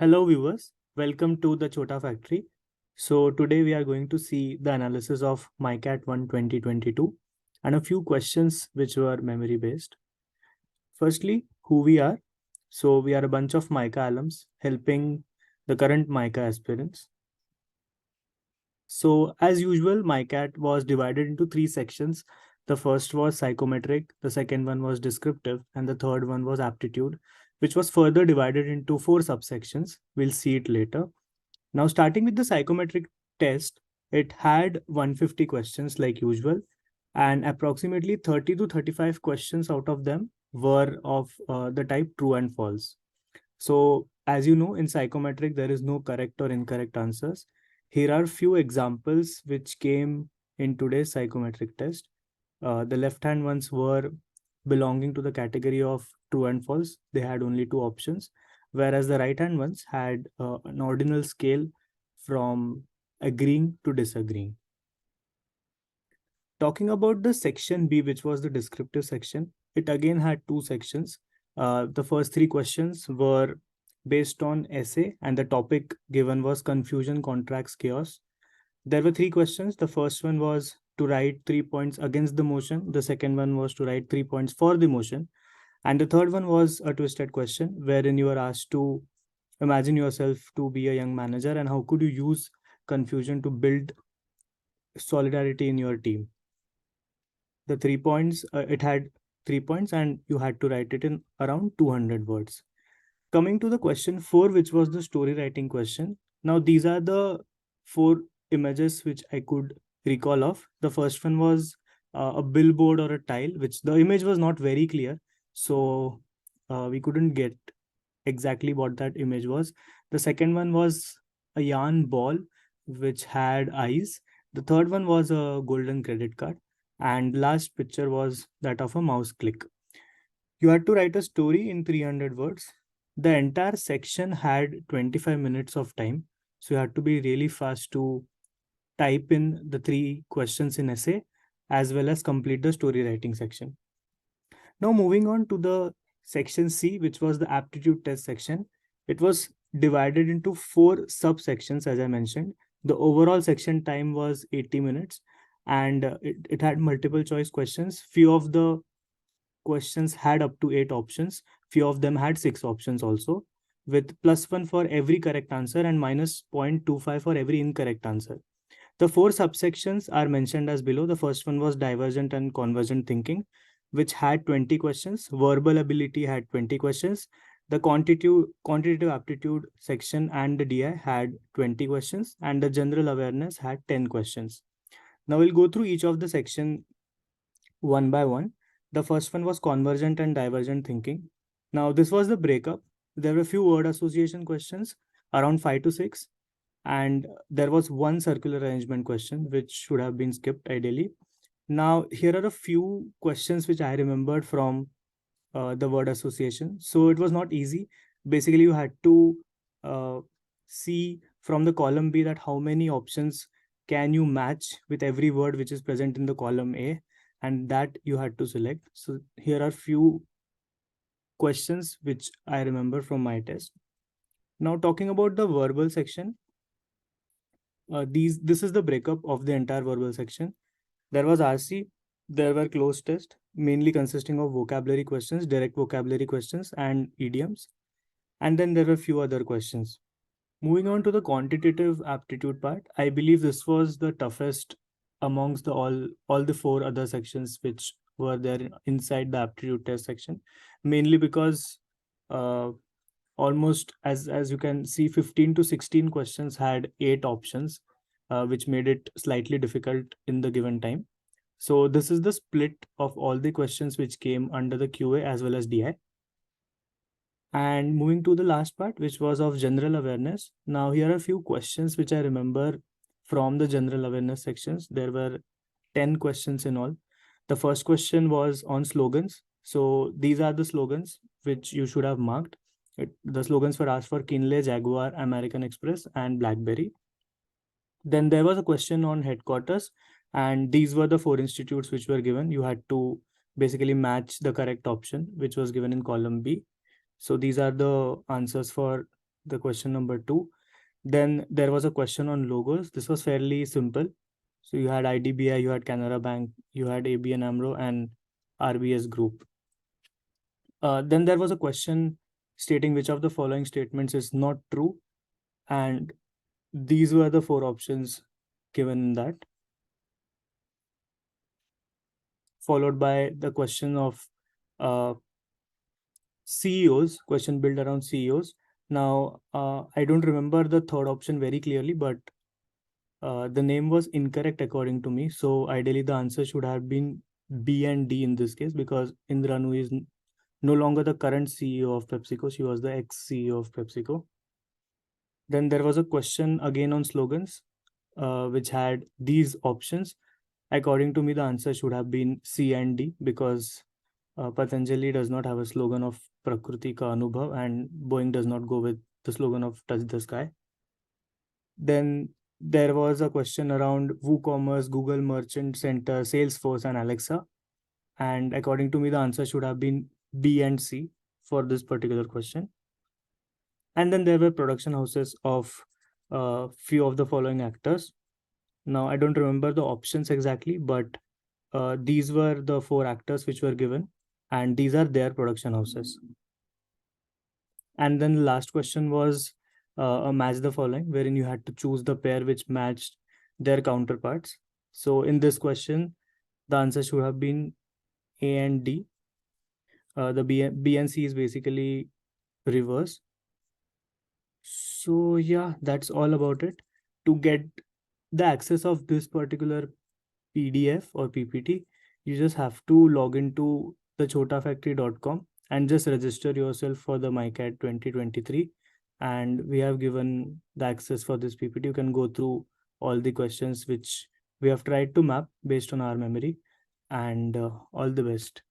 Hello viewers, welcome to the Chhota factory. So today we are going to see the analysis of MICAT-I 2022 and a few questions which were memory based. Firstly, who we are. So we are a bunch of MICA alums helping the current MICA aspirants. So as usual, MICAT was divided into three sections. The first was psychometric, the second one was descriptive, and the third one was aptitude, which was further divided into four subsections. We'll see it later. Now, starting with the psychometric test, it had 150 questions like usual, and approximately 30 to 35 questions out of them were of the type true and false. So, as you know, in psychometric, there is no correct or incorrect answers. Here are few examples which came in today's psychometric test. The left-hand ones were belonging to the category of true and false. They had only two options, whereas the right-hand ones had an ordinal scale from agreeing to disagreeing. Talking about the section B, which was the descriptive section, it again had two sections. The first three questions were based on essay, and the topic given was confusion, contracts, chaos. There were three questions. The first one was to write 3 points against the motion. The second one was to write 3 points for the motion. And the third one was a twisted question wherein you are asked to imagine yourself to be a young manager and how could you use confusion to build solidarity in your team. The 3 points, it had 3 points and you had to write it in around 200 words. Coming to the question 4, which was the story writing question. Now, these are the four images which I could recall of. The first one was a billboard or a tile, which the image was not very clear. So we couldn't get exactly what that image was. The second one was a yarn ball, which had eyes. The third one was a golden credit card. And last picture was that of a mouse click. You had to write a story in 300 words. The entire section had 25 minutes of time. So you had to be really fast to type in the three questions in essay as well as complete the story writing section. Now moving on to the section C, which was the aptitude test section. It was divided into four subsections, as I mentioned. The overall section time was 80 minutes and it had multiple choice questions. Few of the questions had up to 8 options. Few of them had 6 options also, with +1 for every correct answer and minus 0.25 for every incorrect answer. The four subsections are mentioned as below. The first one was divergent and convergent thinking, which had 20 questions. Verbal ability had 20 questions. The quantitative aptitude section and the DI had 20 questions, and the general awareness had 10 questions. Now we'll go through each of the section one by one. The first one was convergent and divergent thinking. Now this was the breakup. There were a few word association questions, around 5 to 6, and there was one circular arrangement question which should have been skipped ideally. Now here are a few questions which I remembered from the word association. So it was not easy. Basically, you had to see from the column B that how many options can you match with every word which is present in the column A, and that you had to select. So here are few questions which I remember from my test. Now talking about the verbal section, this is the breakup of the entire verbal section. There was RC, there were closed test, mainly consisting of vocabulary questions, direct vocabulary questions, and idioms. And then there were a few other questions. Moving on to the quantitative aptitude part, I believe this was the toughest amongst the all the four other sections which were there inside the aptitude test section, mainly because uh, almost as you can see, 15 to 16 questions had 8 options, which made it slightly difficult in the given time. So this is the split of all the questions which came under the QA as well as DI. And moving to the last part, which was of general awareness. Now here are a few questions which I remember from the general awareness sections. There were 10 questions in all. The first question was on slogans. So these are the slogans which you should have marked. The slogans were asked for Kinley, Jaguar, American Express, and BlackBerry. Then there was a question on headquarters, and these were the four institutes which were given. You had to basically match the correct option, which was given in column B. So these are the answers for the question number 2. Then there was a question on logos. This was fairly simple. So you had IDBI, you had Canara Bank, you had ABN AMRO and RBS Group. Then there was a question stating which of the following statements is not true. And these were the 4 options given in that, followed by the question of CEOs, question built around CEOs. Now, I don't remember the third option very clearly, but the name was incorrect according to me. So ideally the answer should have been B and D in this case, because Indra Nooyi is no longer the current CEO of PepsiCo. She was the ex-CEO of PepsiCo. Then there was a question again on slogans, which had these options. According to me, the answer should have been C and D, because Patanjali does not have a slogan of Prakriti Ka Anubhav, and Boeing does not go with the slogan of Touch the Sky. Then there was a question around WooCommerce, Google Merchant Center, Salesforce, and Alexa. And according to me, the answer should have been B and C for this particular question. And then there were production houses of few of the following actors. Now, I don't remember the options exactly, but these were the 4 actors which were given, and these are their production houses. And then the last question was a match the following, wherein you had to choose the pair which matched their counterparts. So in this question, the answer should have been A and D. The B and C is basically reverse. So yeah, that's all about it. To get the access of this particular PDF or PPT, you just have to log into the chhotafactory.com and just register yourself for the MICAT 2023. And we have given the access for this PPT. You can go through all the questions which we have tried to map based on our memory. And all the best.